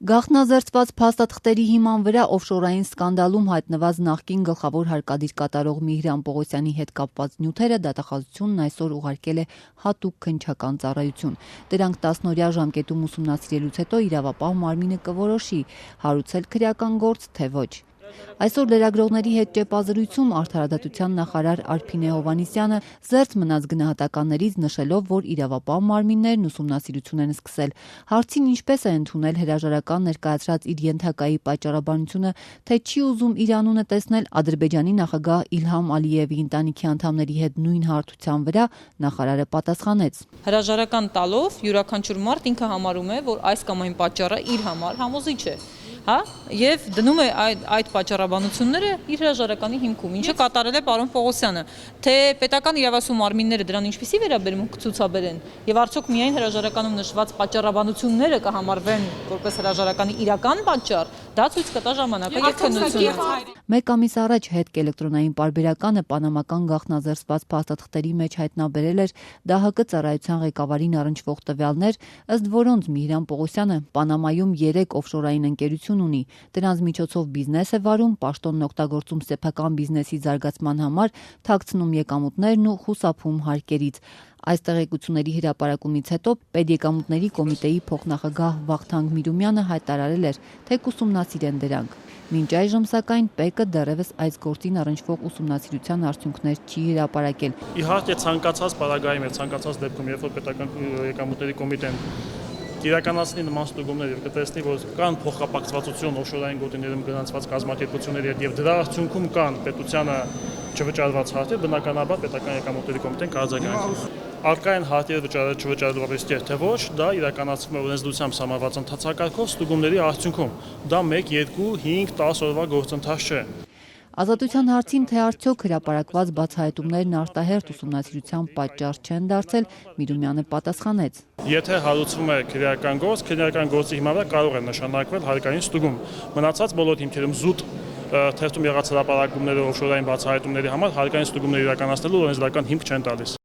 Գաղտնազերծված փաստաթղթերի հիման վրա օֆշորային սկանդալում հայտնված նախկին գլխավոր հարկադիր կատարող Միհրան Պողոսյանի հետ կապված նյութերը դատախազությունն այսօր ուղարկել է հատուկ քննչական ծառայություն։ Դրանք 10-օրյա ժամկետում ուսումնասիրելուց հետո իրավապահ մարմինը կորոշի՝ հարուցել քրեական գործ, թե ոչ։ Այսօր լրագրողների հետ ճեպազրույցում արդարադատության նախարար Արփինե Հովհաննիսյանը զերծ մնաց գնահատականներից, նշելով, որ իրավապահ մարմիններն ուսումնասիրություն են սկսել։ Հարցին ինչպես է ընդունել հրաժարական ներկայացրած իր ենթակայի պատճառաբանությունը, թե չի ուզում իր անունը տեսնել Ադրբեջանի նախագահ Իլհամ Ալիևի ընտանիքի անդամների հետ նույն հարթության վրա, նախարարը պատասխանեց. Հրաժարական տալով յուրաքանչյուր մարդ ինքը համարում է, որ այս կամ այն պատճառը իր համար համոզիչ է։ Եվ դնում է այդ պատճառաբանությունները իր հրաժարականի հիմքում, ինչը կատարել է պարոն Պողոսյանը, թե պետական իրավասու մարմինները դրան ինչպիսի վերաբերմունք կցուցաբերեն, եւ արդյոք միայն հրաժարականում նշված պատճառաբանությունները կհամարվեն որպես հրաժարականի իրական պատճառ, դա ցույց կտա ժամանակը եւ քննությունը։ Մեկ ամիս առաջ հետք էլեկտրոնային պարբերականը պանամական գաղտնազերծված փաստաթղթերի մեջ հայտնաբերել էր ԴՀԿ ծառայության ղեկավարին առնչվող տվյալներ, ըստ որոնց Միհրան Պողոսյանը Պանամայում 3 օֆշորային ընկերություն ունի, դրանց միջոցով բիզնես է վարում, պաշտոնն օգտագործում սեփական բիզնեսի զարգացման համար, թաքցնում եկամուտներն ու խուսափում հարկերից։ Այս տեղեկությունների հրապարակումից հետո Պետեկամուտների կոմիտեի փոխնախագահ Վախթանգ Միրումյանը հայտարարել էր, թե կուսումնասիրեն դրանք։ Մինչ այժմ, սակայն, ՊԵԿ-ը դեռևս այս գործին առնչվող ուսումնասիրության արդյունքներ չի հրապարակել։ Իհարկե ցանկացած պարագայում եւ ցանկացած դեպքում, երբ որ Պետական եկամուտների կոմիտեն իրականացնի նման ստուգումներ եւ կտեսնի, որ կան փոխկապակցվածություն օֆշորային գոտիներում գրանցված կազմակերպությունների հետ եւ դրա արդյունքում կան պետությանը չվճարված հարթեր, բնականաբար Պետական եկամուտների կոմիտեն կարձագանքի։ Արկային հարթերը չվճարելու ապստեր, թե ոչ, դա իրականացվում է օրենսդրությամբ սահմանված ընթացակարգով ստուգումների արդյունքում։ Դա 1, 2, 5, 10 օրվա գործընթաց չէ։ Ազատության հարցին, թե արդյոք հրապարակված բացահայտումներն արտահերթ ուսումնասիրության պատճառ չեն դարձել, Միրումյանը պատասխանեց. Եթե հարուցվում է քրեական գործի հիման վրա կարող է նշանակվել հարկային ստուգում։ Մնացած բոլոր հիմքերում զուտ թերթում եղած հրապարակումները օֆշորային բացահայտումների համար հարկային ստուգումներ իրականացնելու օրենսդրական հիմք չեն տալիս։